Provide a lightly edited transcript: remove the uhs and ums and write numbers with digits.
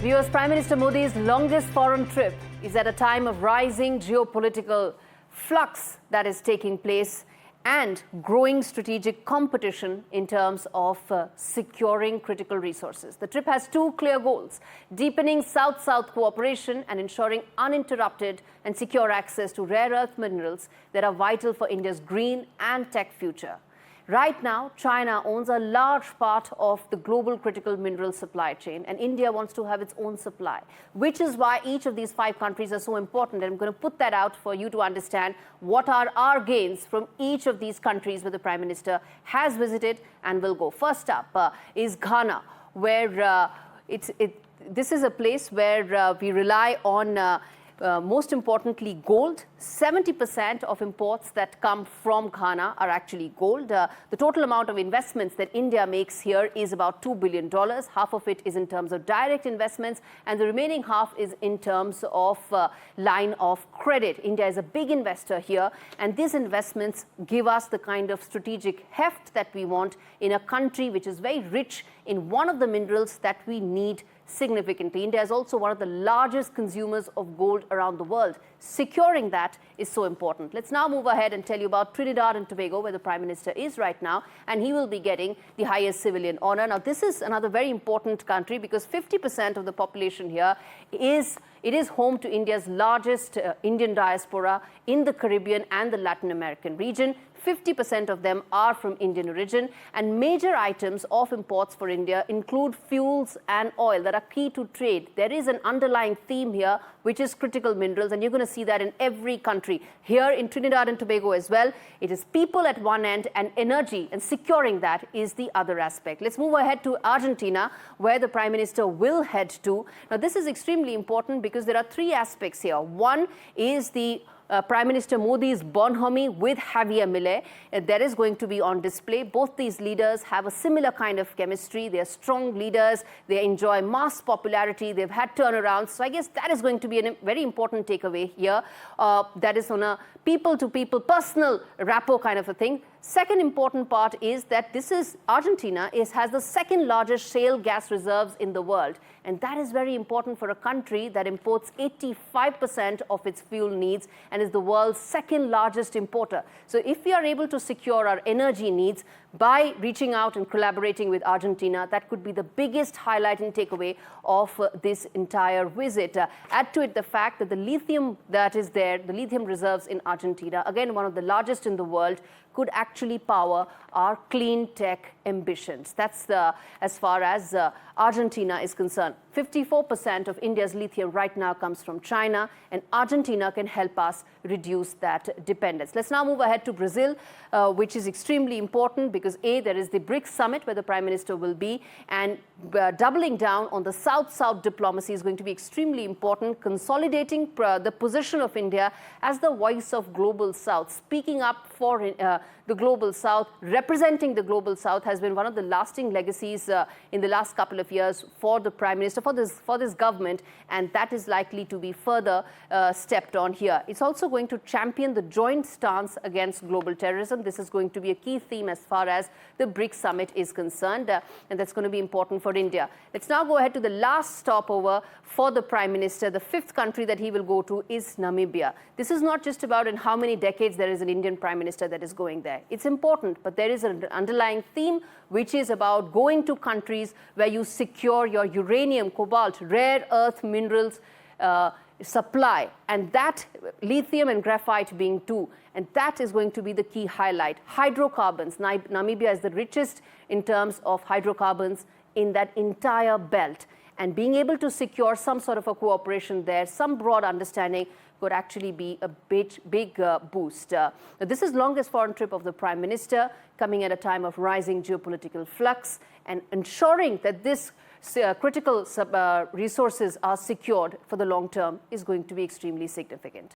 US Prime Minister Modi's longest foreign trip is at a time of rising geopolitical flux that is taking place and growing strategic competition in terms of securing critical resources. The trip has two clear goals: deepening South-South cooperation and ensuring uninterrupted and secure access to rare earth minerals that are vital for India's green and tech future. Right now, China owns a large part of the global critical mineral supply chain, and India wants to have its own supply, which is why each of these 5 countries are so important. And I'm going to put that out for you to understand what are our gains from each of these countries where the Prime Minister has visited and will go. First up is Ghana, where this is a place where we rely on most importantly, gold. 70% of imports that come from Ghana are actually gold. The total amount of investments that India makes here is about $2 billion. Half of it is in terms of direct investments, and the remaining half is in terms of line of credit. India is a big investor here, and these investments give us the kind of strategic heft that we want in a country which is very rich in one of the minerals that we need significantly. India is also one of the largest consumers of gold around the world. Securing that is so important. Let's now move ahead and tell you about Trinidad and Tobago, where the Prime Minister is right now, and he will be getting the highest civilian honor. Now, this is another very important country because 50% of the population here is home to India's largest Indian diaspora in the Caribbean and the Latin American region. 50% of them are from Indian origin, and major items of imports for India include fuels and oil that are key to trade. There is an underlying theme here, which is critical minerals, and you're going to see that in every country. Here in Trinidad and Tobago as well, it is people at one end and energy, and securing that is the other aspect. Let's move ahead to Argentina, where the Prime Minister will head to. Now, this is extremely important because there are 3 aspects here. One is the Prime Minister Modi's bonhomie with Javier Milei. That is going to be on display. Both these leaders have a similar kind of chemistry. They are strong leaders. They enjoy mass popularity. They've had turnarounds. So I guess that is going to be a very important takeaway here. That is on a people-to-people, personal rapport kind of a thing. Second important part is that Argentina has the second largest shale gas reserves in the world. And that is very important for a country that imports 85% of its fuel needs and is the world's second largest importer. So if we are able to secure our energy needs by reaching out and collaborating with Argentina, that could be the biggest highlight and takeaway of this entire visit. Add to it the fact that the lithium that is there, the lithium reserves in Argentina, again one of the largest in the world, could actually power our clean tech ambitions. That's as far as Argentina is concerned. 54% of India's lithium right now comes from China, and Argentina can help us reduce that dependence. Let's now move ahead to Brazil, which is extremely important because there is the Brics summit where the Prime Minister will be, and doubling down on the South-South diplomacy is going to be extremely important, consolidating the position of India as the voice of Global South. Speaking up for the Global South, representing the Global South has been one of the lasting legacies in the last couple of years for the Prime Minister, for this government, and that is likely to be further stepped on here. It's also going to champion the joint stance against global terrorism. This is going to be a key theme as far as the Brics summit is concerned, and that's going to be important for India. Let's now go ahead to the last stopover for the Prime Minister. The 5th country that he will go to is Namibia. This is not just about in how many decades there is an Indian Prime Minister that is going there. It's important, but there is an underlying theme which is about going to countries where you secure your uranium, cobalt, rare earth minerals supply, and that lithium and graphite being 2. And that is going to be the key highlight. Hydrocarbons. Namibia is the richest in terms of hydrocarbons in that entire belt. And being able to secure some sort of a cooperation there, some broad understanding, could actually be a big boost. Now, this is longest foreign trip of the Prime Minister, coming at a time of rising geopolitical flux, and ensuring that this critical resources are secured for the long term is going to be extremely significant.